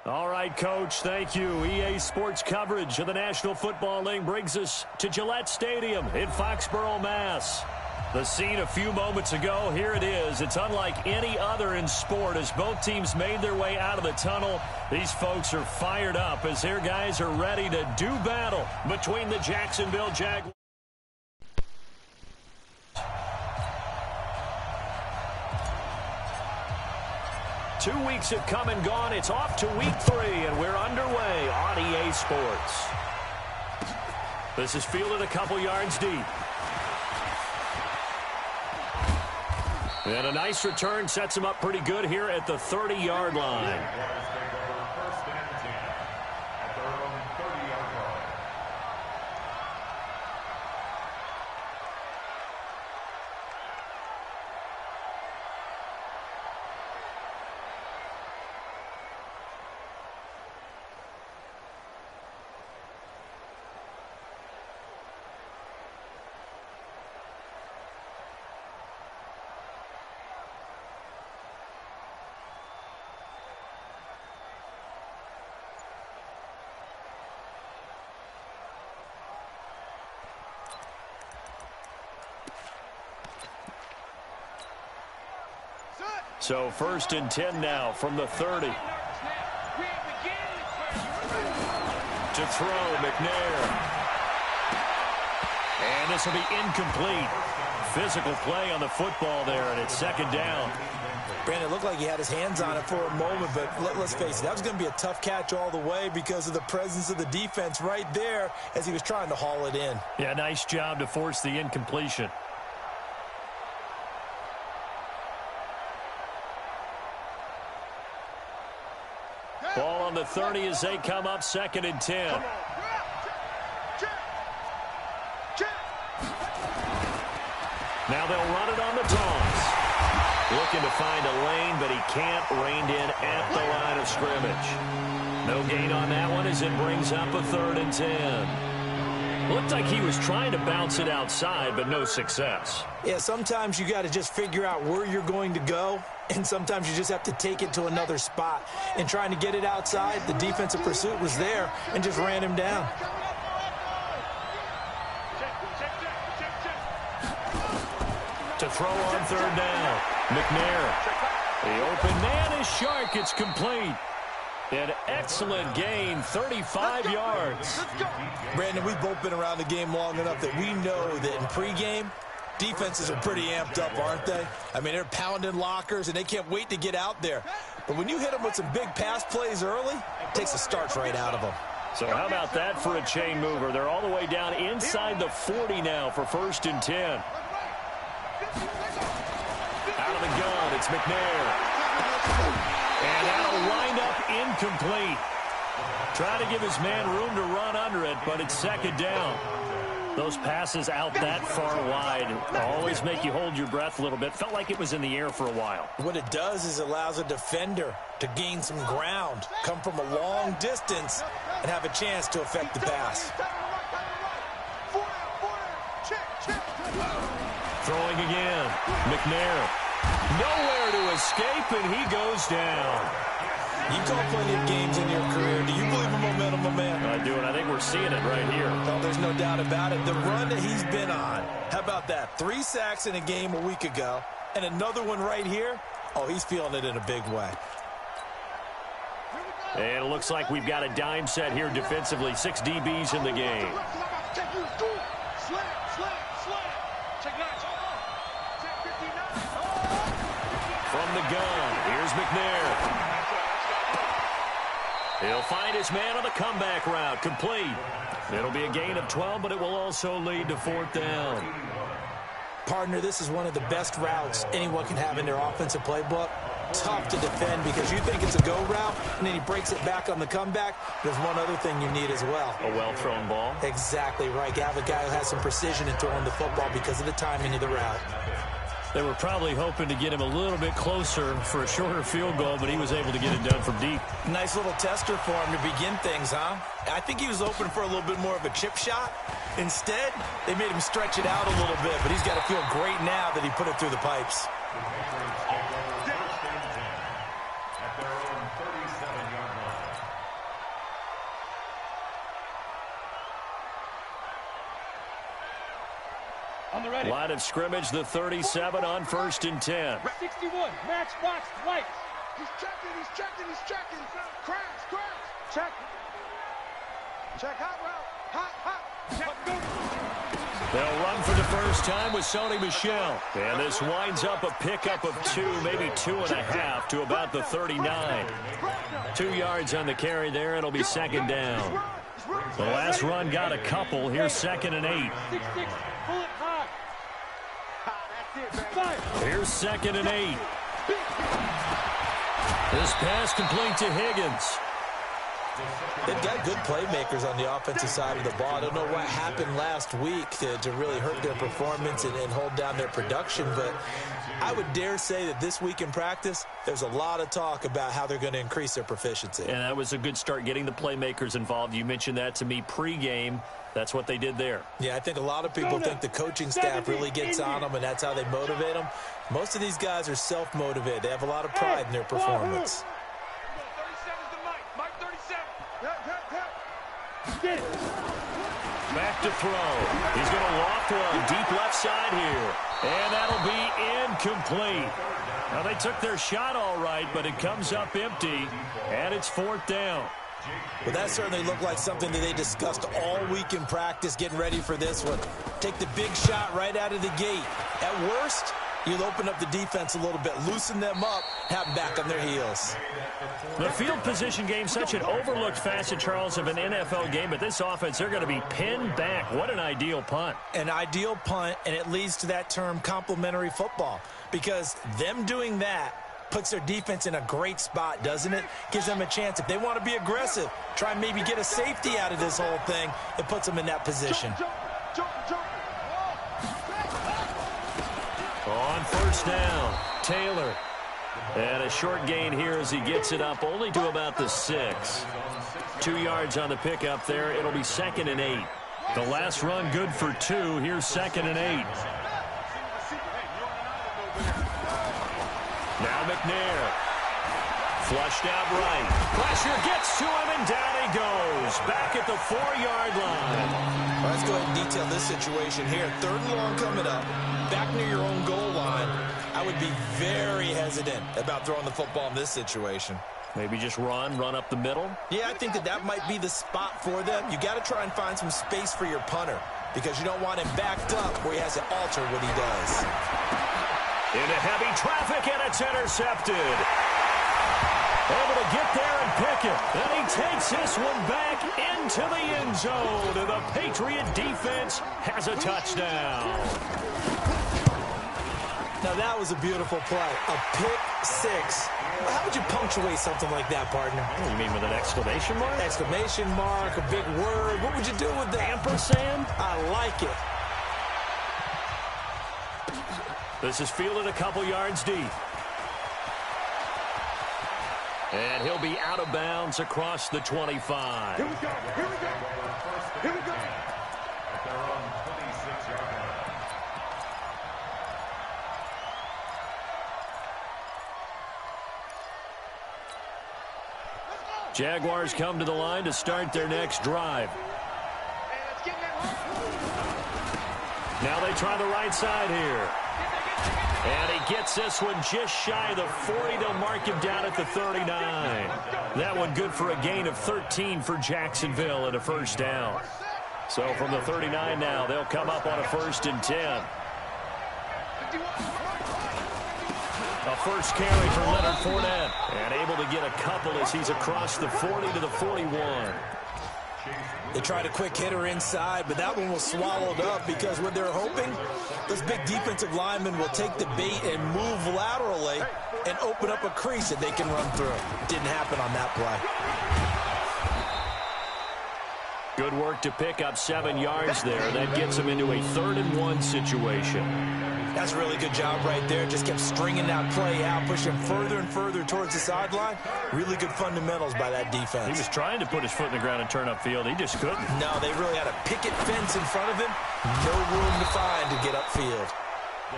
All right, Coach, thank you. EA Sports coverage of the National Football League brings us to Gillette Stadium in Foxborough, Mass. The scene a few moments ago, here it is. It's unlike any other in sport as both teams made their way out of the tunnel. These folks are fired up as their guys are ready to do battle between the Jacksonville Jaguars. 2 weeks have come and gone. It's off to week 3, and we're underway on EA Sports. This is fielded a couple yards deep. And a nice return sets him up pretty good here at the 30-yard line. So 1st and 10 now from the 30. To throw, McNair. And this will be incomplete. Physical play on the football there, and it's 2nd down. Brandon, it looked like he had his hands on it for a moment, but let's face it, that was going to be a tough catch all the way because of the presence of the defense right there as he was trying to haul it in. Yeah, nice job to force the incompletion. Ball on the 30 as they come up 2nd and 10. Now they'll run it on the toss. Looking to find a lane, but he can't. Reined in at the line of scrimmage. No gain on that one as it brings up a 3rd and 10. Looked like he was trying to bounce it outside, but no success. Yeah, sometimes you got to just figure out where you're going to go, and sometimes you just have to take it to another spot. And trying to get it outside, the defensive pursuit was there and just ran him down. To throw on 3rd down, McNair. The open man is Shark. It's complete. An excellent gain, 35 yards. Brandon, we've both been around the game long enough that we know that in pregame, defenses are pretty amped up, aren't they? I mean, they're pounding lockers, and they can't wait to get out there. But when you hit them with some big pass plays early, it takes the starch right out of them. So how about that for a chain mover? They're all the way down inside the 40 now for 1st and 10. Out of the gun, it's McNair. And that'll wind up incomplete. Trying to give his man room to run under it, but it's 2nd down. Those passes out that far wide always make you hold your breath a little bit. Felt like it was in the air for a while. What it does is it allows a defender to gain some ground, come from a long distance, and have a chance to affect the pass. Throwing again. McNair. Nowhere to escape, and he goes down. You've called plenty of games in your career. Do you believe in momentum, my man? I do, and I think we're seeing it right here. Well, there's no doubt about it. The run that he's been on, how about that? 3 sacks in a game a week ago, and another one right here. Oh, he's feeling it in a big way. And it looks like we've got a dime set here defensively. 6 DBs in the game. From the gun, here's McNair. He'll find his man on the comeback route. Complete. It'll be a gain of 12, but it will also lead to 4th down. Partner, this is one of the best routes anyone can have in their offensive playbook. Tough to defend because you think it's a go route, and then he breaks it back on the comeback. There's one other thing you need as well. A well-thrown ball? Exactly right. You have a guy who has some precision in throwing the football because of the timing of the route. They were probably hoping to get him a little bit closer for a shorter field goal, but he was able to get it done from deep. Nice little tester for him to begin things, huh? I think he was open for a little bit more of a chip shot. Instead, they made him stretch it out a little bit, but he's got to feel great now that he put it through the pipes. Line of scrimmage, the 37 on 1st and 10. 61, match box, lights. He's checking. Cracks. Check. Hot route. Hot. They'll run for the first time with Sony Michel. And this winds up a pickup of 2, maybe 2.5 to about the 39. 2 yards on the carry there. It'll be 2nd down. The last run got a couple. Here's 2nd and 8. 6-6, pull it high. Here's 2nd and 8. This pass complete to Higgins. They've got good playmakers on the offensive side of the ball. I don't know what happened last week to really hurt their performance and hold down their production, but I would dare say that this week in practice, there's a lot of talk about how they're going to increase their proficiency. And that was a good start, getting the playmakers involved. You mentioned that to me pregame. That's what they did there. Yeah, I think a lot of people think the coaching staff really gets on them, and that's how they motivate them. Most of these guys are self-motivated. They have a lot of pride in their performance. Back to throw. He's going to loft one deep left side here. And that'll be incomplete. Now, they took their shot all right, but it comes up empty, and it's 4th down. Well, that certainly looked like something that they discussed all week in practice, getting ready for this one. Take the big shot right out of the gate. At worst, you'll open up the defense a little bit, loosen them up, have them back on their heels. The field position game, such an overlooked facet, Charles, of an NFL game, but this offense, they're going to be pinned back. What an ideal punt. An ideal punt, and it leads to that term complementary football, because them doing that puts their defense in a great spot, doesn't it? Gives them a chance. If they want to be aggressive, try and maybe get a safety out of this whole thing, it puts them in that position. On 1st down, Taylor. And a short gain here as he gets it up only to about the 6. 2 yards on the pickup there. It'll be 2nd and 8. The last run good for 2. Here's 2nd and 8. Now McNair. Flushed out right. Pressure gets to him, and down he goes. Back at the 4-yard line. Well, let's go ahead and detail this situation here. 3rd and long coming up. Back near your own goal line. I would be very hesitant about throwing the football in this situation. Maybe just run up the middle? Yeah, I think that might be the spot for them. You got to try and find some space for your punter, because you don't want him backed up where he has to alter what he does. Into heavy traffic, and it's intercepted. Able to get there and pick it. And he takes this one back into the end zone. And the Patriot defense has a touchdown. Now, that was a beautiful play. A pick 6. How would you punctuate something like that, partner? What do you mean, with an exclamation mark? Exclamation mark, a big word. What would you do with that? Ampersand? I like it. This is fielded a couple yards deep. And he'll be out of bounds across the 25. Here we go. Jaguars come to the line to start their next drive. Now they try the right side here. And he gets this one just shy of the 40. They'll mark him down at the 39. That one good for a gain of 13 for Jacksonville and a 1st down. So from the 39 now, they'll come up on a 1st and 10. A first carry for Leonard Fournette. And able to get a couple as he's across the 40 to the 41. They tried a quick hitter inside, but that one was swallowed up because what they're hoping, those big defensive linemen will take the bait and move laterally and open up a crease that they can run through. Didn't happen on that play. Good work to pick up 7 yards there. That gets them into a 3rd and 1 situation. That's a really good job right there. Just kept stringing that play out, pushing further and further towards the sideline. Really good fundamentals by that defense. He was trying to put his foot in the ground and turn upfield. He just couldn't. No, they really had a picket fence in front of him. No room to find to get upfield.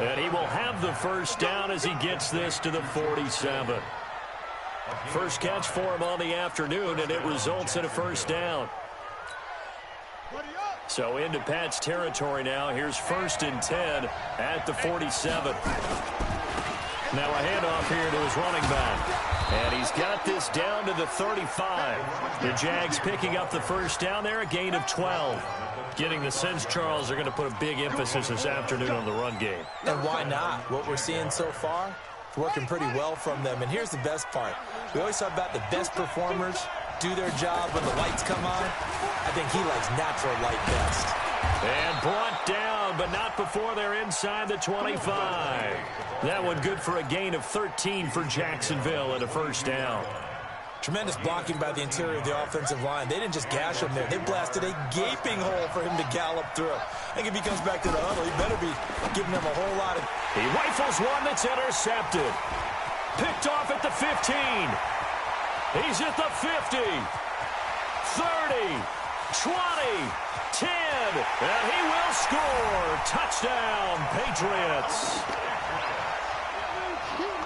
And he will have the 1st down as he gets this to the 47. First catch for him on the afternoon, and it results in a 1st down. So into Pat's territory now. Here's 1st and 10 at the 47. Now a handoff here to his running back. And he's got this down to the 35. The Jags picking up the first down there, a gain of 12. Getting the sense, Charles, they're going to put a big emphasis this afternoon on the run game. And why not? What we're seeing so far, it's working pretty well from them. And here's the best part. We always talk about the best performers do their job when the lights come on. I think he likes natural light best. And brought down, but not before they're inside the 25. That one good for a gain of 13 for Jacksonville and a first down. Tremendous blocking by the interior of the offensive line. They didn't just gash him there. They blasted a gaping hole for him to gallop through. I think if he comes back to the huddle, he better be giving them a whole lot of... He rifles one that's intercepted. Picked off at the 15. He's at the 50. 30. 20. 10. And he will score. Touchdown, Patriots.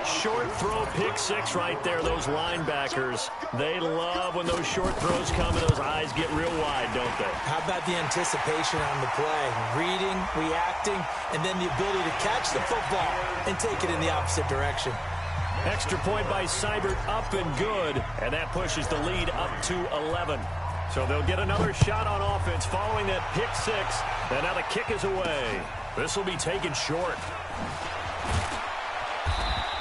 Short throw, pick six right there. Those linebackers, they love when those short throws come and those eyes get real wide, don't they? How about the anticipation on the play? Reading, reacting, and then the ability to catch the football and take it in the opposite direction. Extra point by Seibert, up and good, and that pushes the lead up to 11. So they'll get another shot on offense following that pick six, and now the kick is away. This will be taken short.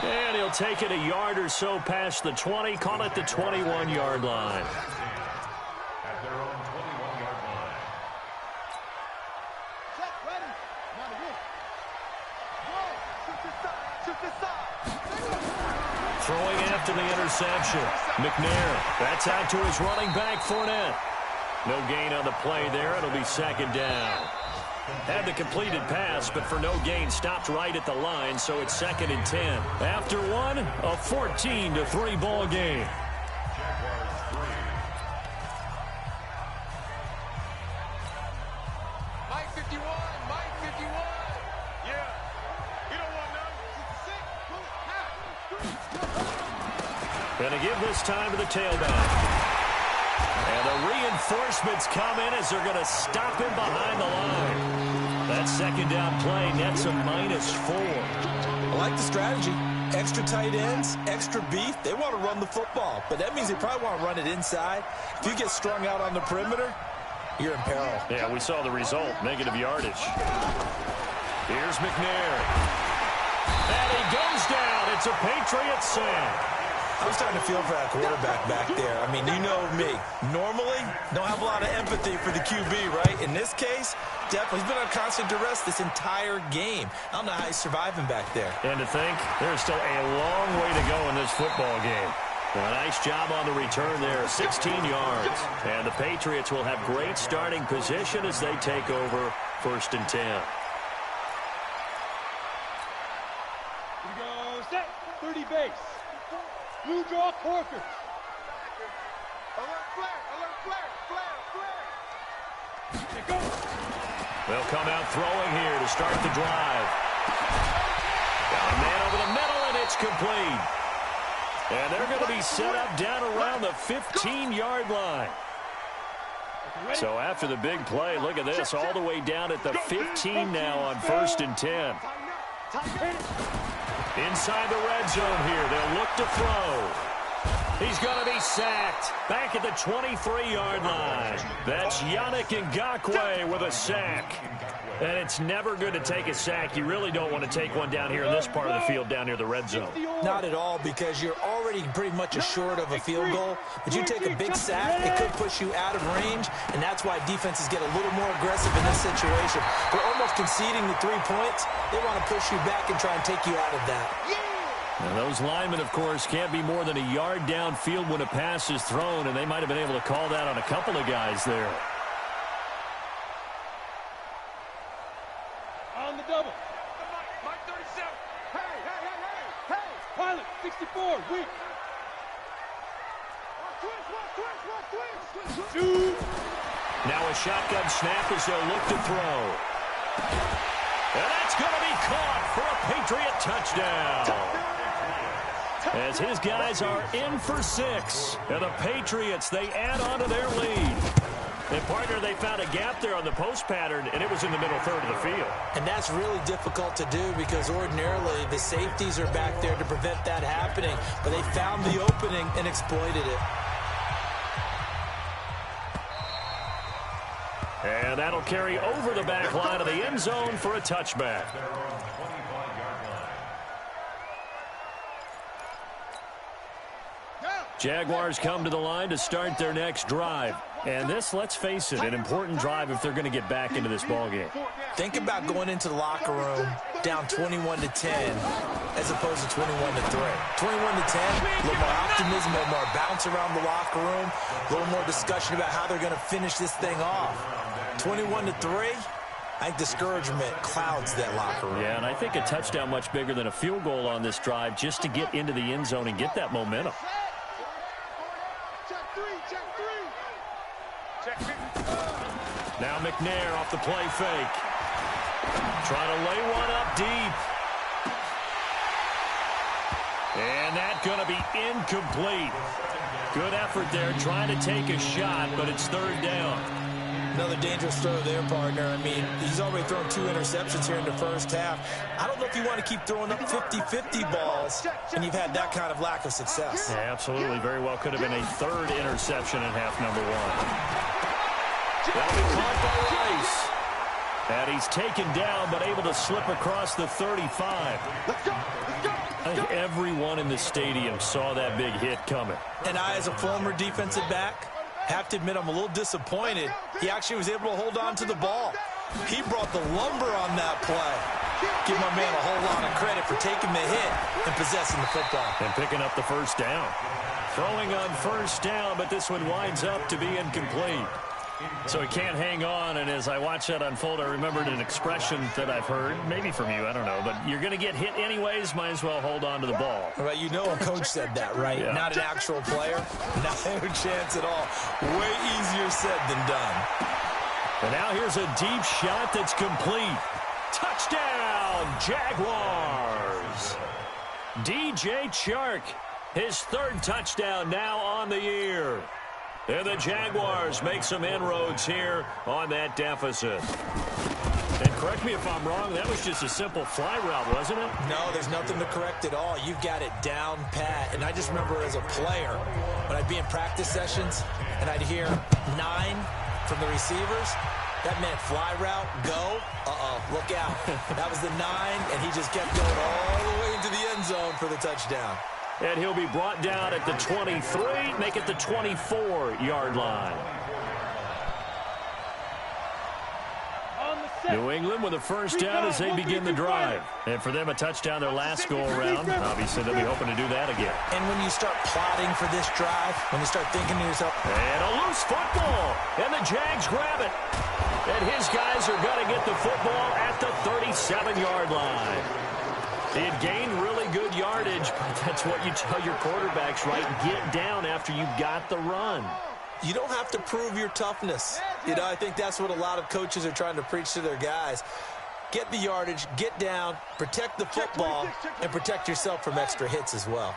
And he'll take it a yard or so past the 20, call it the 21-yard line. At their own 21-yard line. Set, ready. Now again. Whoa, shoot this side. Throwing after the interception. McNair, that's out to his running back, Fournette. No gain on the play there. It'll be second down. Had the completed pass, but for no gain, stopped right at the line, so it's 2nd and 10. After one, a 14-3 ball game. Mike 51, Mike 51. Yeah, you don't want none. Going to give this time to the tailback. And the reinforcements come in as they're going to stop him behind the line. That second down play nets a -4. I like the strategy. Extra tight ends, extra beef. They want to run the football, but that means they probably want to run it inside. If you get strung out on the perimeter, you're in peril. Yeah, we saw the result, negative yardage. Here's McNair. And he goes down. It's a Patriots sack. I was starting to feel for that quarterback back there. I mean, you know me. Normally, don't have a lot of empathy for the QB, right? In this case, definitely, he's been on constant duress this entire game. I don't know how he's surviving back there. And to think, there's still a long way to go in this football game. Well, a nice job on the return there, 16 yards. And the Patriots will have great starting position as they take over 1st and 10. Here we go, set, 30 base. Blue draw Corkers. Alert flare, alert flare, flare, flare. Here goes. They'll come out throwing here to start the drive. Got a man over the middle, and it's complete. And they're going to be set up down around the 15-yard line. So after the big play, look at this, all the way down at the 15 now on 1st and 10. Inside the red zone here, they'll look to throw. He's going to be sacked back at the 23-yard line. That's Yannick Ngakoue with a sack. And it's never good to take a sack. You really don't want to take one down here in this part of the field down near the red zone. Not at all, because you're already pretty much assured of a field goal. But you take a big sack, it could push you out of range, and that's why defenses get a little more aggressive in this situation. They're almost conceding the 3 points. They want to push you back and try and take you out of that. And those linemen, of course, can't be more than a yard downfield when a pass is thrown, and they might have been able to call that on a couple of guys there. On the double. Mike 37. Hey, hey, hey, hey, hey. Pilot, 64, weak. Twist. Two. Now a shotgun snap as they'll look to throw. And that's going to be caught for a Patriot touchdown. As his guys are in for 6. And the Patriots, they add on to their lead. And, partner, they found a gap there on the post pattern, and it was in the middle third of the field. And that's really difficult to do because ordinarily the safeties are back there to prevent that happening. But they found the opening and exploited it. And that'll carry over the back line of the end zone for a touchback. Jaguars come to the line to start their next drive. And this, let's face it, an important drive if they're going to get back into this ballgame. Think about going into the locker room down 21-10 as opposed to 21-3. 21-10, a little more optimism, a little more bounce around the locker room, a little more discussion about how they're going to finish this thing off. 21-3, I think discouragement clouds that locker room. Yeah, and I think a touchdown much bigger than a field goal on this drive just to get into the end zone and get that momentum. Now McNair off the play fake. Trying to lay one up deep. And that's going to be incomplete. Good effort there, trying to take a shot, but it's third down. Another dangerous throw there, partner. I mean, he's already thrown 2 interceptions here in the first half. I don't know if you want to keep throwing up 50-50 balls, and you've had that kind of lack of success. Yeah, absolutely. Very well could have been a third interception in half number 1. That'll be caught by Rice. And he's taken down, but able to slip across the 35. I think everyone in the stadium saw that big hit coming. And I, as a former defensive back, have to admit I'm a little disappointed. He actually was able to hold on to the ball. He brought the lumber on that play. Give my man a whole lot of credit for taking the hit and possessing the football. And picking up the first down. Throwing on first down, but this one winds up to be incomplete. So he can't hang on, and as I watch that unfold, I remembered an expression that I've heard, maybe from you, I don't know, but you're going to get hit anyways, might as well hold on to the ball. Right, you know a coach said that, right? Yeah. Not an actual player. No chance at all. Way easier said than done. And now here's a deep shot that's complete. Touchdown, Jaguars! DJ Chark, his third touchdown now on the year. And the Jaguars make some inroads here on that deficit. And correct me if I'm wrong, that was just a simple fly route, wasn't it? No, there's nothing to correct at all. You've got it down pat. And I just remember as a player, when I'd be in practice sessions and I'd hear 9 from the receivers, that meant fly route, go, look out. That was the 9, and he just kept going all the way into the end zone for the touchdown. And he'll be brought down at the 23, make it the 24-yard line. New England with a first down as they begin the drive. And for them, a touchdown their last go-around. Obviously, they'll be hoping to do that again. And when you start plotting for this drive, when you start thinking to yourself... And a loose football. And the Jags grab it. And his guys are going to get the football at the 37-yard line. It gained really good yardage, but that's what you tell your quarterbacks, right? Get down after you got the run. You don't have to prove your toughness. You know, I think that's what a lot of coaches are trying to preach to their guys. Get the yardage, get down, protect the football, and protect yourself from extra hits as well.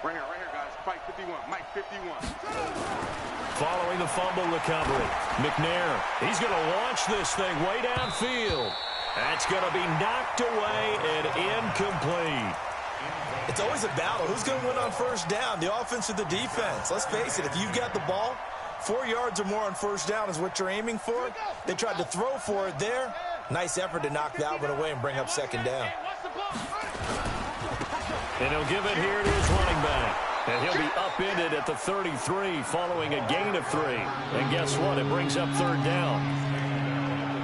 Right here, guys. Mike 51. Mike 51. Following the fumble recovery, McNair, he's going to launch this thing way downfield. That's going to be knocked away and incomplete. It's always a battle. Who's going to win on first down, the offense or the defense? Let's face it, if you've got the ball, 4 yards or more on first down is what you're aiming for. They tried to throw for it there. Nice effort to knock that one away and bring up second down. And he'll give it here to his running back. And he'll be upended at the 33 following a gain of 3. And guess what? It brings up third down.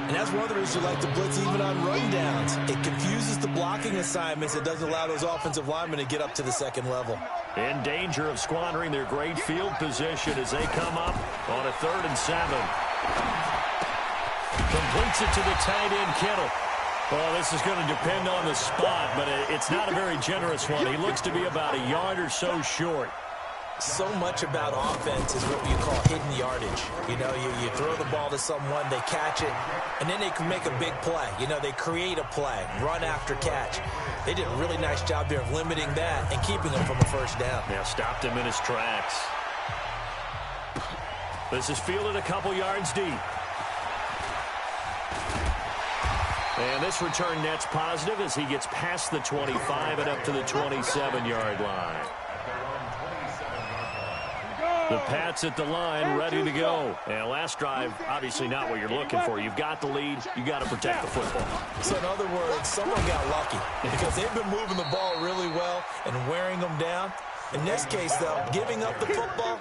And that's one of the reasons you like to blitz even on rundowns. It confuses the blocking assignments. It doesn't allow those offensive linemen to get up to the second level. In danger of squandering their great field position as they come up on a 3rd and 7. Completes it to the tight end, Kittle. Well, this is going to depend on the spot, but it's not a very generous one. He looks to be about a yard or so short. So much about offense is what you call hidden yardage. You know, you throw the ball to someone, they catch it, and then they can make a big play. You know, they create a play, run after catch. They did a really nice job there of limiting that and keeping him from a first down. Yeah, stopped him in his tracks. This is fielded a couple yards deep. And this return net's positive as he gets past the 25 and up to the 27-yard line. The Pats at the line, ready to go. And last drive, obviously not what you're looking for. You've got the lead. You got to protect the football. So in other words, someone got lucky because they've been moving the ball really well and wearing them down. In this case, though, giving up the football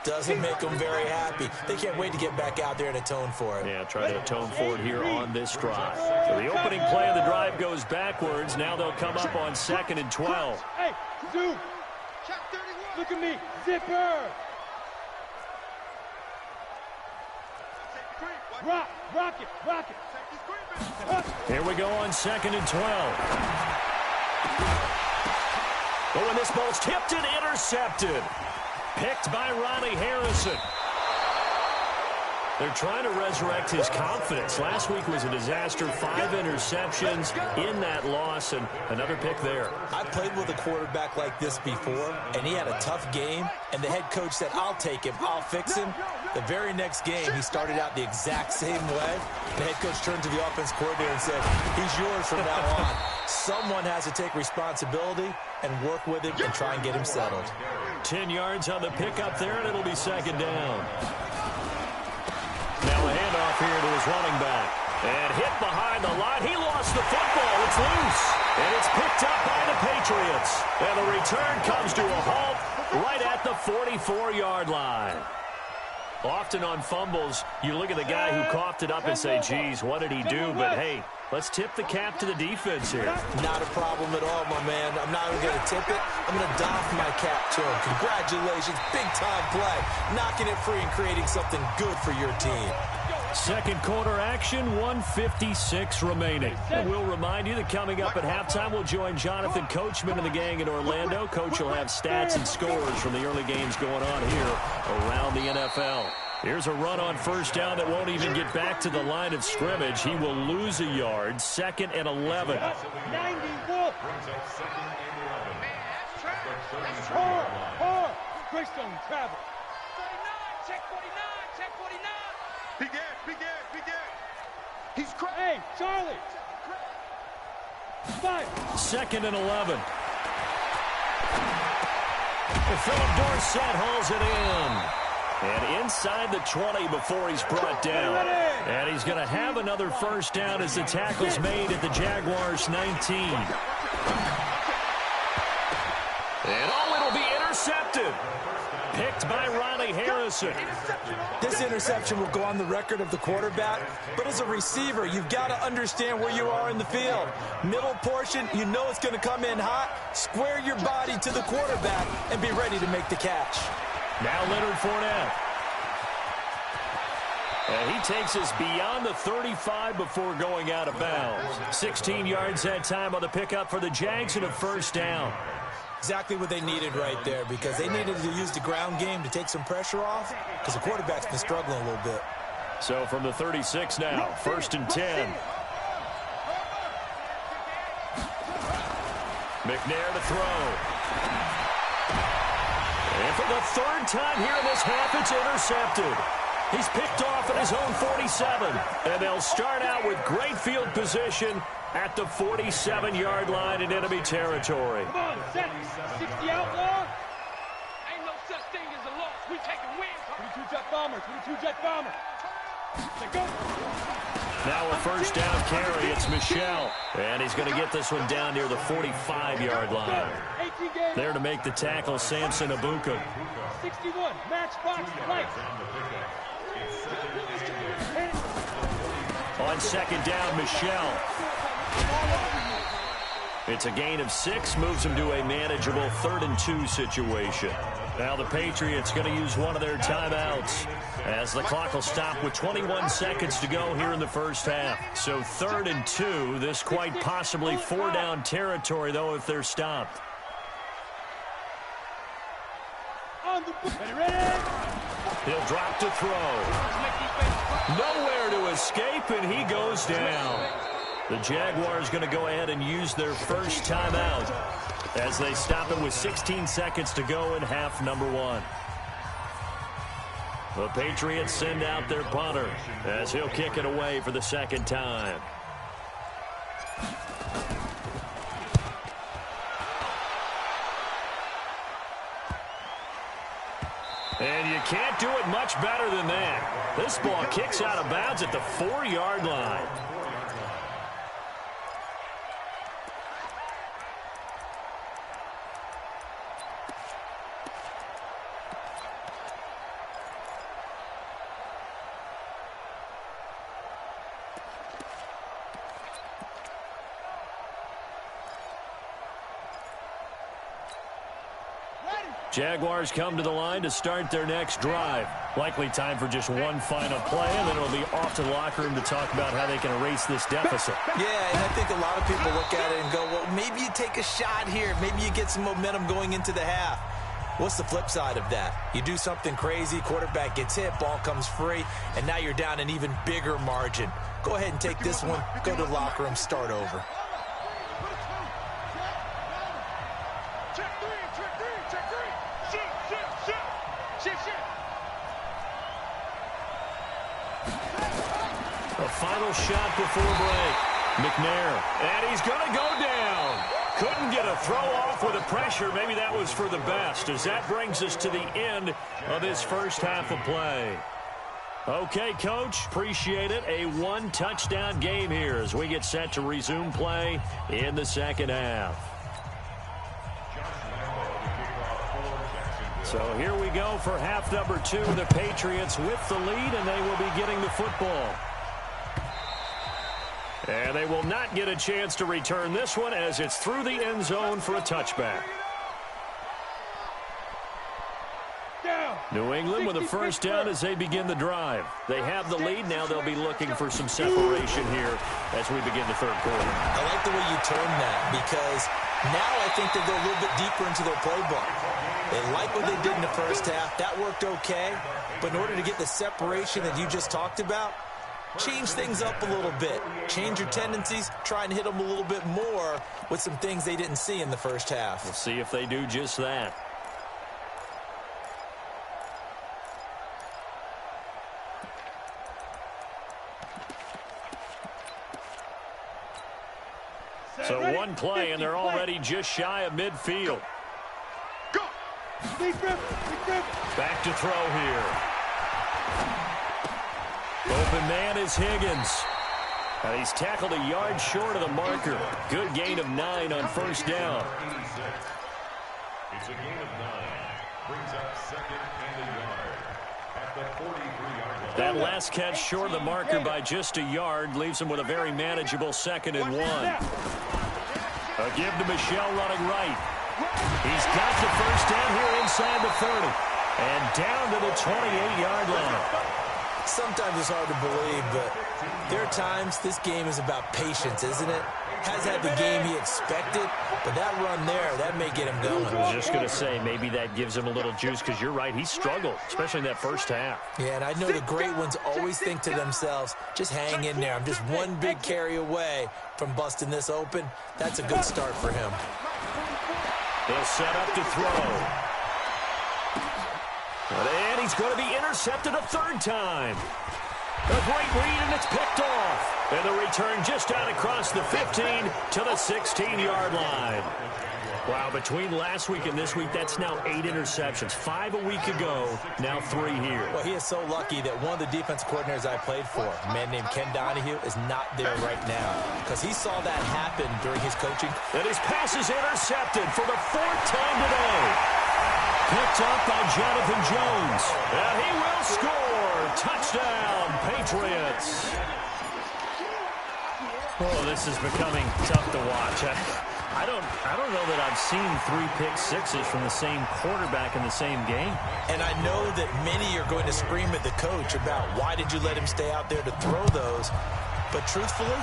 doesn't make them very happy. They can't wait to get back out there and atone for it. Yeah, try to atone for it here on this drive. So the opening play of the drive goes backwards. Now they'll come up on 2nd and 12. Hey, dude. Look at me. Zipper. Rock it. Here we go on 2nd and 12. Oh, and this ball's tipped and intercepted. Picked by Ronnie Harrison. They're trying to resurrect his confidence. Last week was a disaster. 5 interceptions in that loss, and another pick there. I played with a quarterback like this before, and he had a tough game, and the head coach said, I'll take him, I'll fix him. The very next game, he started out the exact same way. The head coach turned to the offense coordinator and said, he's yours from now on. Someone has to take responsibility and work with him and try and get him settled. 10 yards on the pickup there, and it'll be 2nd down. Now a handoff here to his running back. And hit behind the line. He lost the football. It's loose. And it's picked up by the Patriots. And the return comes to a halt right at the 44-yard line. Often on fumbles, you look at the guy who coughed it up and say, geez, what did he do? But, hey, let's tip the cap to the defense here. Not a problem at all, my man. I'm not even going to tip it. I'm going to doff my cap to him. Congratulations. Big-time play. Knocking it free and creating something good for your team. Second quarter action, 1:56 remaining. And we'll remind you that coming up at halftime, we'll join Jonathan Coachman and the gang in Orlando. Coach will have stats and scores from the early games going on here around the NFL. Here's a run on first down that won't even get back to the line of scrimmage. He will lose a yard. 2nd and 11. 91. Hard. Greystone travel. 49, check 49, check 49. Begin. He's crazy. Hey, Charlie. 5. 2nd and 11. And Philip Dorsett hauls it in. And inside the 20 before he's brought down. And he's going to have another first down as the tackle's made at the Jaguars' 19. And it'll be intercepted. Picked by Ronnie Harrison. This interception will go on the record of the quarterback, but as a receiver, you've got to understand where you are in the field. Middle portion, you know it's going to come in hot. Square your body to the quarterback and be ready to make the catch. Now Leonard Fournette. And he takes us beyond the 35 before going out of bounds. 16 yards that time on the pickup for the Jags and a first down. Exactly what they needed right there, because they needed to use the ground game to take some pressure off, because the quarterback's been struggling a little bit. So from the 36 now, 1st and 10. McNair to throw. And for the 3rd time here in this half, it's intercepted. He's picked off at his own 47. And they'll start out with great field position at the 47-yard line in enemy territory. Come on, set. 60 outlaw. Ain't no such thing as a loss. We taking wins. 22 jet bomber. 22 jet bomber. Let go. Now a first down carry. It's Michel. And he's going to get this one down near the 45-yard line. 18 games. There to make the tackle, Samson Abuka. 61. Matchbox light. On 2nd down, Michel. It's a gain of 6, moves him to a manageable 3rd and 2 situation. Now the Patriots going to use one of their timeouts as the clock will stop with 21 seconds to go here in the first half. So 3rd and 2, this quite possibly 4-down territory, though, if they're stopped. On He'll drop to throw. Nowhere to escape, and he goes down. The Jaguars going to go ahead and use their first timeout as they stop it with 16 seconds to go in half number 1. The Patriots send out their punter as he'll kick it away for the second time. And you can't do it much better than that. This ball kicks out of bounds at the 4-yard line. Jaguars come to the line to start their next drive. Likely time for just one final play, and then it'll be off to the locker room to talk about how they can erase this deficit. Yeah, and I think a lot of people look at it and go, well, maybe you take a shot here. Maybe you get some momentum going into the half. What's the flip side of that? You do something crazy, quarterback gets hit, ball comes free, and now you're down an even bigger margin. Go ahead and take this one, go to the locker room, start over. A final shot before break. McNair, and he's going to go down. Couldn't get a throw off with the pressure. Maybe that was for the best, as that brings us to the end of this first half of play. Okay, Coach, appreciate it. A one-touchdown game here as we get set to resume play in the second half. So here we go for half number 2. The Patriots with the lead, and they will be getting the football. And they will not get a chance to return this one as it's through the end zone for a touchback. New England with a first down as they begin the drive. They have the lead. Now they'll be looking for some separation here as we begin the third quarter. I like the way you term that, because now I think they go a little bit deeper into their playbook. They like what they did in the first half. That worked okay. But in order to get the separation that you just talked about, change things up a little bit. Change your tendencies. Try and hit them a little bit more with some things they didn't see in the first half. We'll see if they do just that. So one play, and they're already just shy of midfield. Back to throw here. Open man is Higgins. He's tackled a yard short of the marker. Good gain of 9 on first down. It's a gain of 9. Brings up second and a yard at the 43-yard line. That last catch short of the marker by just a yard leaves him with a very manageable 2nd and 1. A give to Michel running right. He's got the first down here inside the 30. And down to the 28-yard line. Sometimes it's hard to believe, but there are times this game is about patience, isn't it? Has had the game he expected, but that run there, that may get him going. I was just going to say, maybe that gives him a little juice, because you're right, he struggled, especially in that first half. Yeah, and I know the great ones always think to themselves, just hang in there. I'm just one big carry away from busting this open. That's a good start for him. He'll set up to throw. And he's going to be intercepted a 3rd time. A great read, and it's picked off. And the return just out across the 15 to the 16-yard line. Wow, between last week and this week, that's now 8 interceptions. 5 a week ago, now 3 here. Well, he is so lucky that one of the defense coordinators I played for, a man named Ken Donahue, is not there right now, because he saw that happen during his coaching. And his pass is intercepted for the 4th time today. Picked up by Jonathan Jones. And he will score. Touchdown, Patriots. Oh, this is becoming tough to watch. I don't know that I've seen 3 pick sixes from the same quarterback in the same game. And I know that many are going to scream at the coach about why did you let him stay out there to throw those. But truthfully,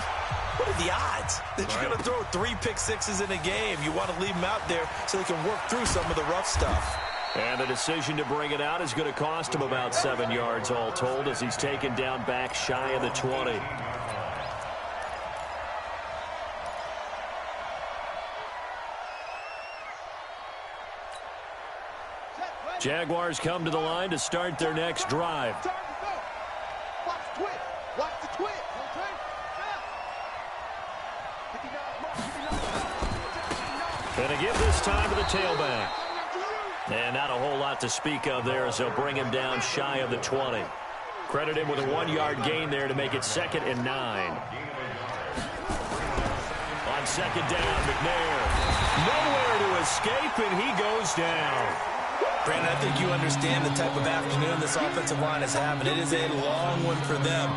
what are the odds that you're going to throw 3 pick sixes in a game? You want to leave them out there so they can work through some of the rough stuff. And the decision to bring it out is going to cost him about 7 yards all told as he's taken down back shy of the 20. Jaguars come to the line to start their next drive. Watch the twist. Watch the twist. Gonna give this time to the tailback. And not a whole lot to speak of there as they'll bring him down shy of the 20. Credit him with a 1-yard gain there to make it 2nd and 9. On 2nd down, McNair. Nowhere to escape, and he goes down. Brandon, I think you understand the type of afternoon this offensive line is having. It is a long one for them.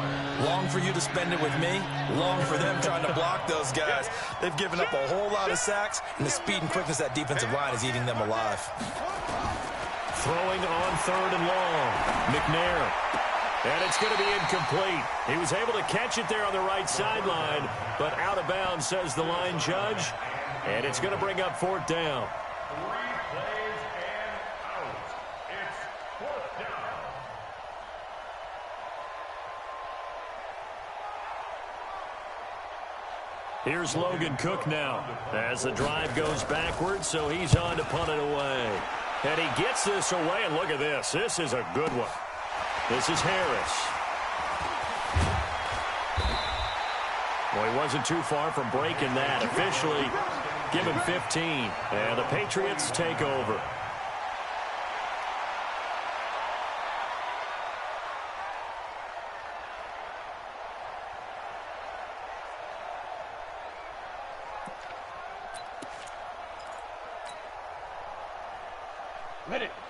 Long for you to spend it with me. Long for them trying to block those guys. They've given up a whole lot of sacks, and the speed and quickness of that defensive line is eating them alive. Throwing on 3rd and long. McNair. And it's going to be incomplete. He was able to catch it there on the right sideline, but out of bounds, says the line judge. And it's going to bring up 4th down. 3 plays and out. It's 4th down. Here's Logan Cook now as the drive goes backwards, so he's on to punt it away. And he gets this away, and look at this. This is a good one. This is Harris. Well, he wasn't too far from breaking that. Officially, give him 15. And the Patriots take over.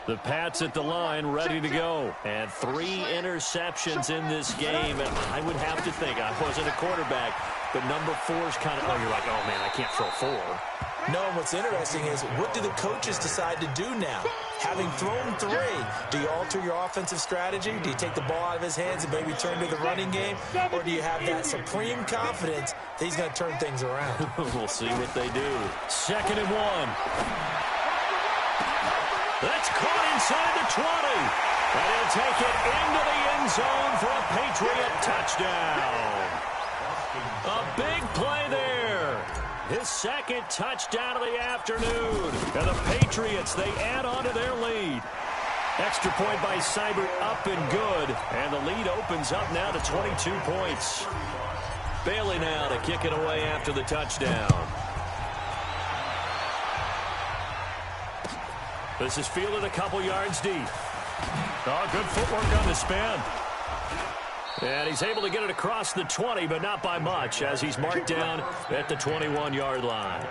The Pats at the line, ready to go. And 3 interceptions in this game. And I would have to think, I wasn't a quarterback, but number 4's kind of, you're like, oh, man, I can't throw 4. No, what's interesting is, what do the coaches decide to do now? Having thrown 3, do you alter your offensive strategy? Do you take the ball out of his hands and maybe turn to the running game? Or do you have that supreme confidence that he's going to turn things around? We'll see what they do. 2nd and 1. That's caught inside the 20. And he'll take it into the end zone for a Patriot touchdown. A big play there. His 2nd touchdown of the afternoon. And the Patriots, they add on to their lead. Extra point by Seibert, up and good. And the lead opens up now to 22 points. Bailey now to kick it away after the touchdown. This is fielded a couple yards deep. Oh, good footwork on the spin. And he's able to get it across the 20, but not by much, as he's marked down at the 21-yard line.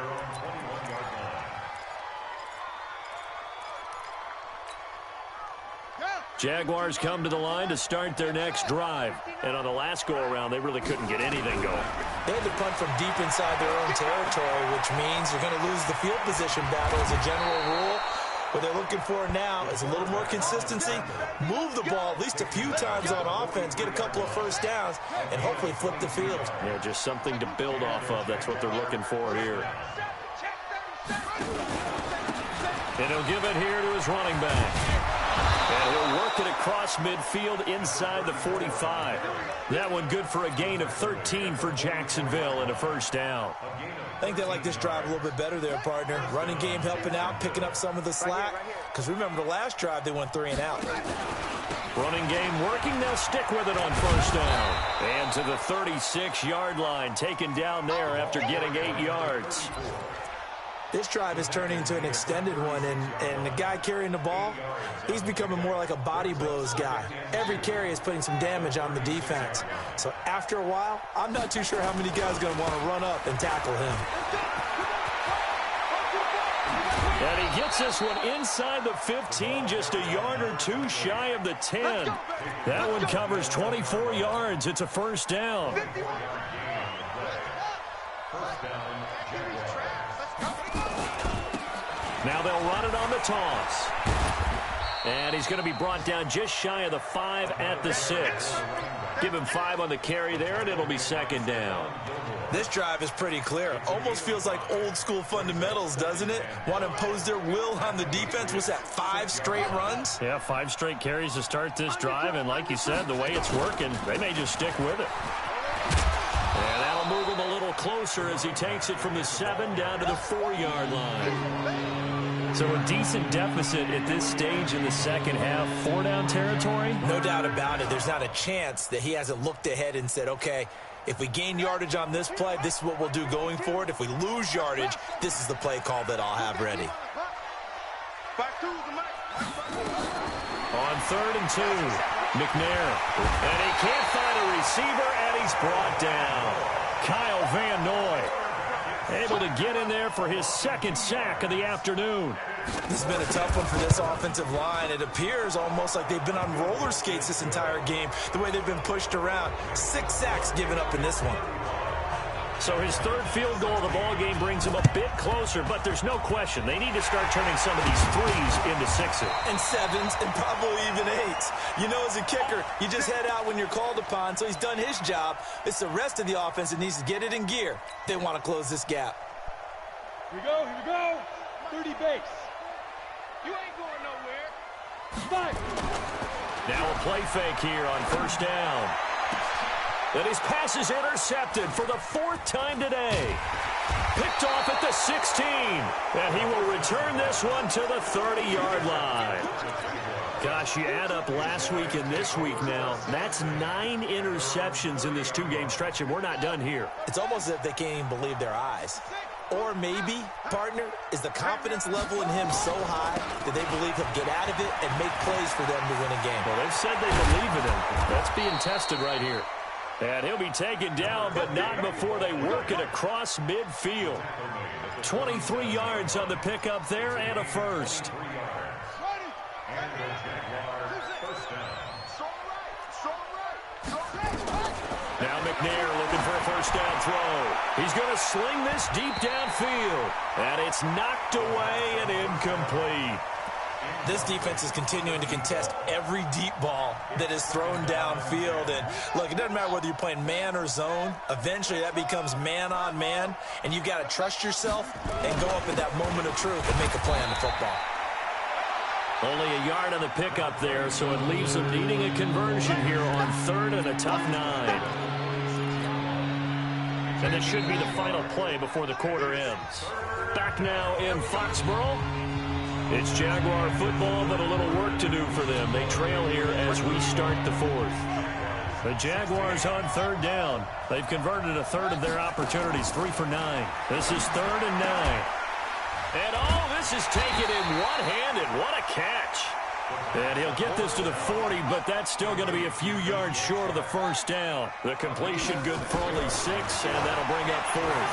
Jaguars come to the line to start their next drive. And on the last go-around, they really couldn't get anything going. They had to punt from deep inside their own territory, which means you're going to lose the field position battle as a general rule. What they're looking for now is a little more consistency, move the ball at least a few times on offense, get a couple of first downs, and hopefully flip the field. Yeah, just something to build off of. That's what they're looking for here. And he'll give it here to his running back. And he'll work it across midfield inside the 45. That one good for a gain of 13 for Jacksonville and a first down. I think they like this drive a little bit better there, partner. Running game helping out, picking up some of the slack. Because remember the last drive, they went 3 and out. Running game working. They'll stick with it on first down. And to the 36-yard line, taken down there after getting 8 yards. This drive is turning into an extended one, and the guy carrying the ball, he's becoming more like a body blows guy. Every carry is putting some damage on the defense. So after a while, I'm not too sure how many guys are going to want to run up and tackle him. And he gets this one inside the 15, just a yard or 2 shy of the 10. That one covers 24 yards. It's a first down. Now they'll run it on the toss. And he's going to be brought down just shy of the 5 at the 6. Give him 5 on the carry there, and it'll be second down. This drive is pretty clear. Almost feels like old school fundamentals, doesn't it? Want to impose their will on the defense. What's that, 5 straight runs? Yeah, 5 straight carries to start this drive, and like you said, the way it's working, they may just stick with it. And that'll move him a little closer as he takes it from the 7 down to the 4-yard line. So a decent deficit at this stage in the second half. 4-down territory? No doubt about it. There's not a chance that he hasn't looked ahead and said, okay, if we gain yardage on this play, this is what we'll do going forward. If we lose yardage, this is the play call that I'll have ready. On 3rd and 2, McNair. And he can't find a receiver, and he's brought down. Kyle Van Noy able to get in there for his 2nd sack of the afternoon. This has been a tough one for this offensive line. It appears almost like they've been on roller skates this entire game, the way they've been pushed around. 6 sacks given up in this one. So his 3rd field goal of the ball game brings him a bit closer, but there's no question they need to start turning some of these 3s into 6s. And 7s and probably even 8s. You know, as a kicker, you just head out when you're called upon, so he's done his job. It's the rest of the offense that needs to get it in gear. They want to close this gap. Here we go, here we go. 30 base. You ain't going nowhere. 5. Now a play fake here on 1st down. And his pass is intercepted for the 4th time today. Picked off at the 16. And he will return this one to the 30-yard line. Gosh, you add up last week and this week now. That's 9 interceptions in this 2-game stretch, and we're not done here. It's almost as if they can't even believe their eyes. Or maybe, partner, is the confidence level in him so high that they believe he'll get out of it and make plays for them to win a game. Well, they've said they believe in him. That's being tested right here. And he'll be taken down, but not before they work it across midfield. 23 yards on the pickup there and a 1st. Now McNair looking for a 1st down throw. He's going to sling this deep downfield. And it's knocked away and incomplete. This defense is continuing to contest every deep ball that is thrown downfield. And, look, it doesn't matter whether you're playing man or zone. Eventually, that becomes man-on-man, and you've got to trust yourself and go up at that moment of truth and make a play on the football. Only a yard on the pickup there, so it leaves them needing a conversion here on 3rd and a tough 9. And this should be the final play before the quarter ends. Back now in Foxborough. It's Jaguar football, but a little work to do for them. They trail here as we start the 4th. The Jaguars on 3rd down. They've converted a 1/3 of their opportunities, 3 for 9. This is 3rd and 9. And this is taken in one-handed. What a catch. And he'll get this to the 40, but that's still going to be a few yards short of the 1st down. The completion good for only 6, and that'll bring up 4th.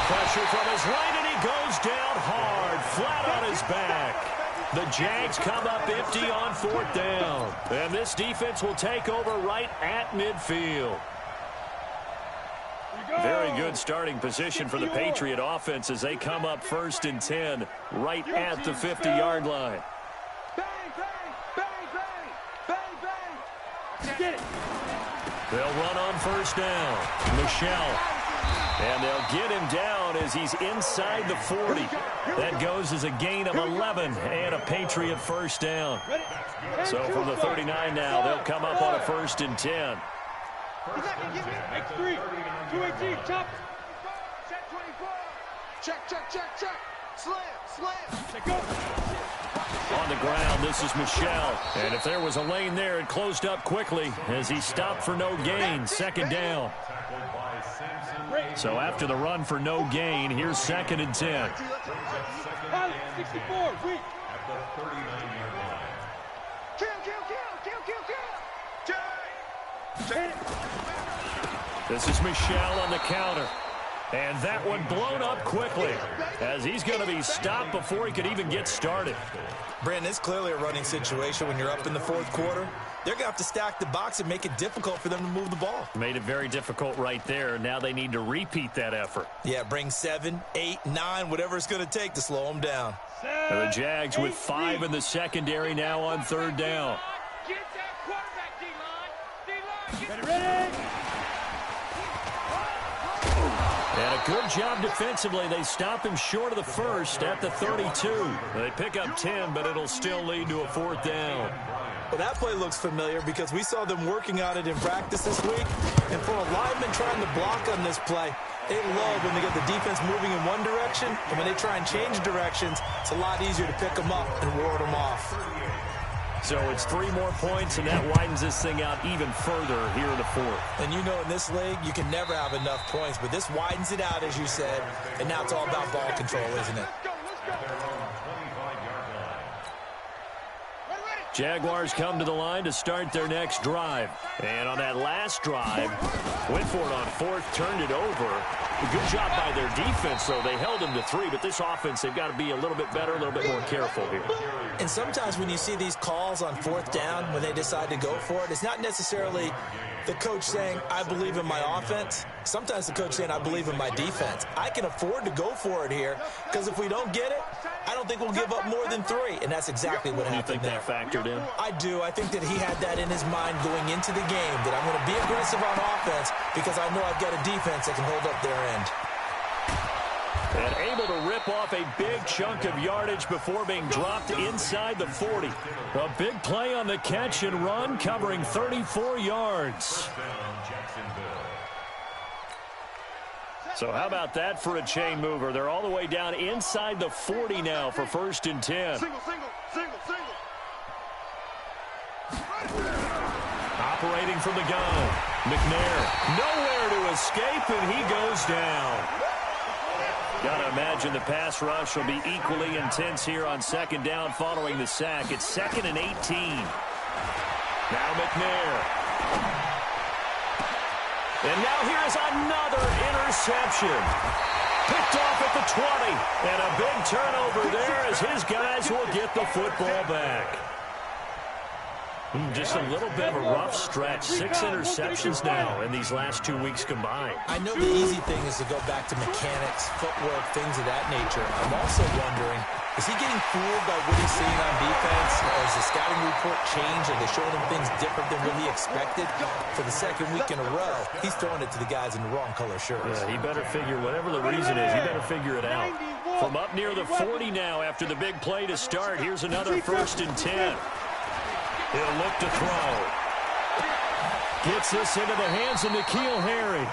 Pressure from his right, and he goes down hard, flat on his back. The Jags come up empty on 4th down. And this defense will take over right at midfield. Very good starting position for the Patriot offense as they come up 1st and 10 right at the 50-yard line. Bang, bang, bang, bang, bang, bang. Get it. They'll run on 1st down. Michelle. And they'll get him down as he's inside the 40. That goes as a gain of 11 and a Patriot 1st down. So from the 39 now, they'll come up on a 1st and 10. X3, 218, chop. Check 24. Check, check, check, check. Slam, slam. Check go. On the ground, this is Michelle. And if there was a lane there, it closed up quickly as he stopped for no gain. 2nd down. So after the run for no gain, here's 2nd and 10. 64, weak. At the 39-yard line. Kill, kill, kill, kill, kill, kill. This is Michelle on the counter. And that one blown up quickly as he's going to be stopped before he could even get started. Brandon, it's clearly a running situation when you're up in the 4th quarter. They're going to have to stack the box and make it difficult for them to move the ball. Made it very difficult right there. Now they need to repeat that effort. Yeah, bring 7, 8, 9, whatever it's going to take to slow them down. And the Jags with 5 in the secondary now on 3rd down. Get that quarterback, D-line. D-line, get ready. And a good job defensively. They stop him short of the first at the 32. They pick up 10, but it'll still lead to a 4th down. Well, that play looks familiar because we saw them working on it in practice this week. And for a lineman trying to block on this play, they love when they get the defense moving in one direction. And when they try and change directions, it's a lot easier to pick them up and ward them off. So it's 3 more points, and that widens this thing out even further here in the 4th. And you know in this league, you can never have enough points. But this widens it out, as you said. And now it's all about ball control, isn't it? Jaguars come to the line to start their next drive. And on that last drive, went for it on 4th, turned it over. A good job by their defense, though. They held them to 3, but this offense, they've got to be a little bit better, a little bit more careful here. And sometimes when you see these calls on 4th down, when they decide to go for it, it's not necessarily the coach saying, I believe in my offense. Sometimes the coach saying, I believe in my defense. I can afford to go for it here because if we don't get it, I don't think we'll give up more than 3. And that's exactly what happened there. You think that factored in? I do. I think that he had that in his mind going into the game, that I'm going to be aggressive on offense because I know I've got a defense that can hold up their end. And able to rip off a big chunk of yardage before being dropped inside the 40. A big play on the catch and run, covering 34 yards. So how about that for a chain mover? They're all the way down inside the 40 now for 1st and 10. Operating from the gun, McNair nowhere to escape, and he goes down. Got to imagine the pass rush will be equally intense here on 2nd down following the sack. It's 2nd and 18. Now McNair. And now here's another interception. Picked off at the 20. And a big turnover there as his guys will get the football back. Just a little bit of a rough stretch. 6 interceptions now in these last 2 weeks combined. I know the easy thing is to go back to mechanics, footwork, things of that nature. I'm also wondering, is he getting fooled by what he's seeing on defense? Has the scouting report changed? Are they showing him things different than what he expected? For the 2nd week in a row, he's throwing it to the guys in the wrong color shirts. Yeah, he better figure, whatever the reason is, he better figure it out. From up near the 40 now after the big play to start, here's another 1st and 10. He'll look to throw. Gets this into the hands of N'Keal Harry.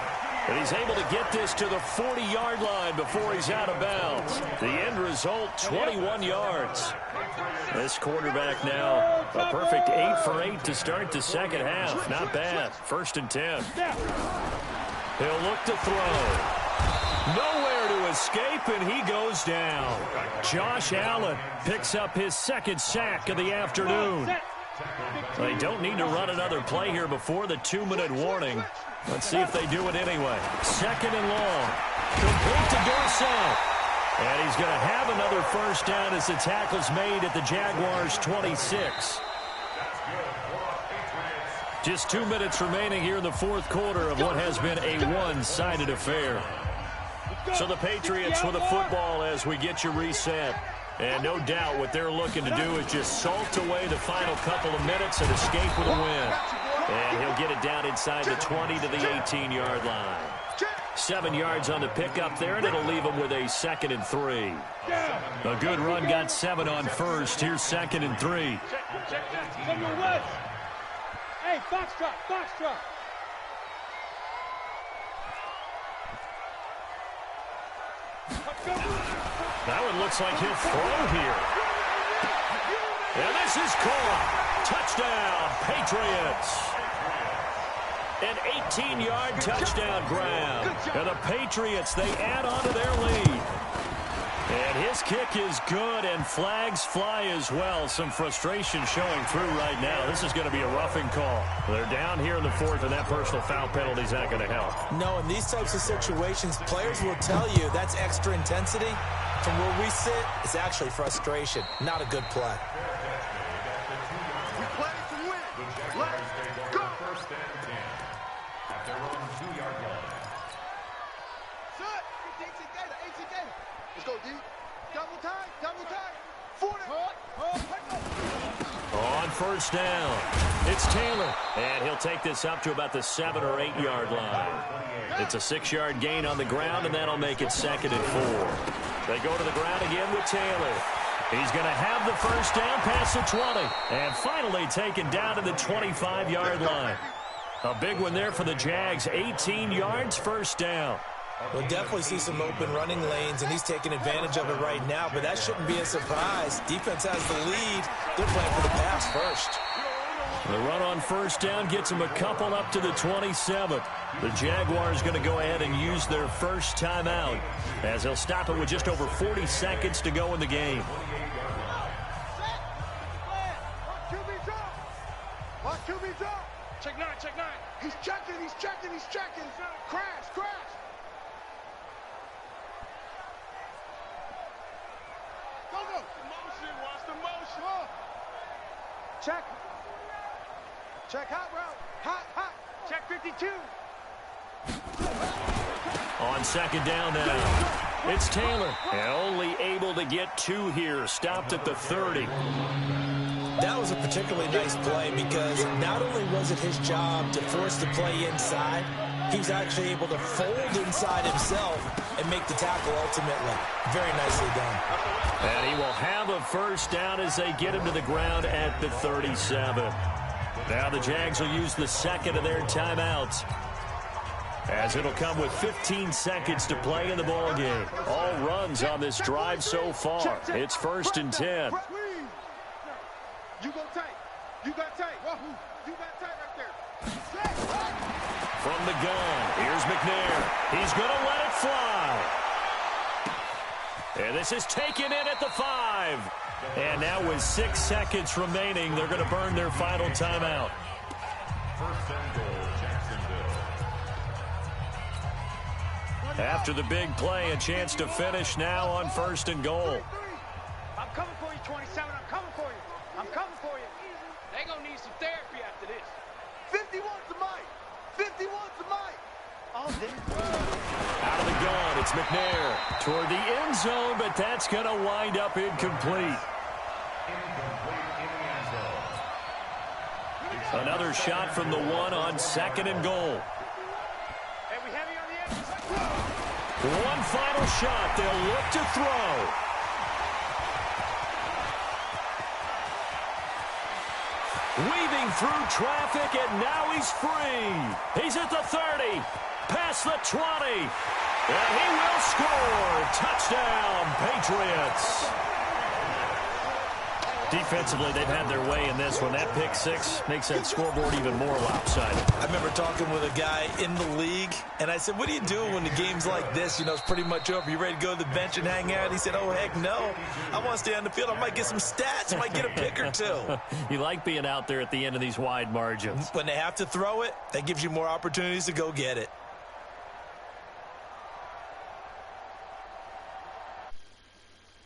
And he's able to get this to the 40-yard line before he's out of bounds. The end result, 21 yards. This quarterback now, a perfect 8 for 8 to start the 2nd half. Not bad. 1st and 10. He'll look to throw. Nowhere to escape, and he goes down. Josh Allen picks up his 2nd sack of the afternoon. They don't need to run another play here before the 2-minute warning. Let's see if they do it anyway. 2nd and long. Complete to Dorsett. And he's going to have another 1st down as the tackle's made at the Jaguars' 26. Just 2 minutes remaining here in the 4th quarter of what has been a one-sided affair. So the Patriots with a football as we get you reset. And no doubt what they're looking to do is just salt away the final couple of minutes and escape with a win. And he'll get it down inside the 20 to the 18-yard line. 7 yards on the pickup there, and it'll leave him with a 2nd and 3. A good run got 7 on 1st. Here's 2nd and 3. Hey, foxtrot. That one looks like he'll throw here. And this is caught. Touchdown, Patriots. An 18-yard touchdown grab. And the Patriots, they add on to their lead. And his kick is good, and flags fly as well. Some frustration showing through right now. This is going to be a roughing call. They're down here in the 4th, and that personal foul penalty is not going to help. No, in these types of situations, players will tell you that's extra intensity. From where we sit, it's actually frustration. Not a good play. We play to win. Let's go. 1st and 10. At their own 2-yard line. Set. 18 Gator. Let's go, D. Double time. 40. On first down, it's Taylor, and he'll take this up to about the 7 or 8 yard line. It's a 6-yard gain on the ground, and that'll make it 2nd and 4. They go to the ground again with Taylor. He's going to have the first down past the 20, and finally taken down to the 25-yard line. A big one there for the Jags, 18 yards, first down. We'll definitely see some open running lanes, and he's taking advantage of it right now, but that shouldn't be a surprise. Defense has the lead. They're playing for the pass first. The run on first down gets him a couple up to the 27. The Jaguars going to go ahead and use their first timeout, as they'll stop it with just over 40 seconds to go in the game. Check 9, check 9. He's checking. Crash. Go. Watch the motion. Check. Check hot route. Hot. Check 52. On second down now, it's Taylor. And only able to get 2 here. Stopped at the 30. That was a particularly nice play because not only was it his job to force the play inside, he was actually able to fold inside himself and make the tackle ultimately. Very nicely done. And he will have a first down as they get him to the ground at the 37. Now the Jags will use the second of their timeouts, as it'll come with 15 seconds to play in the ballgame. All runs on this drive so far. It's 1st and 10. You go tight. You got tight. You got tight right there. From the gun, here's McNair. He's going to let it fly. And this is taken in at the 5. And now with 6 seconds remaining, they're going to burn their final timeout. First and goal, Jacksonville. After the big play, a chance to finish now on 1st and goal. I'm coming for you, 27. I'm coming for you. They're going to need some therapy after this. 51's the mic. 51's the mic. Oh, Out of the gun, it's McNair toward the end zone, but that's going to wind up incomplete. Another shot from the 1 on 2nd and goal. Hey, we heavy on the edge. One final shot. They'll look to throw. Weaving through traffic, and now he's free. He's at the 30, past the 20, and he will score. Touchdown, Patriots. Defensively, they've had their way in this one. That pick 6 makes that scoreboard even more lopsided. I remember talking with a guy in the league, and I said, what do you do when the game's like this? You know, it's pretty much over. You ready to go to the bench and hang out? He said, oh, heck no. I want to stay on the field. I might get some stats. I might get a pick or 2. You like being out there at the end of these wide margins. When they have to throw it, that gives you more opportunities to go get it.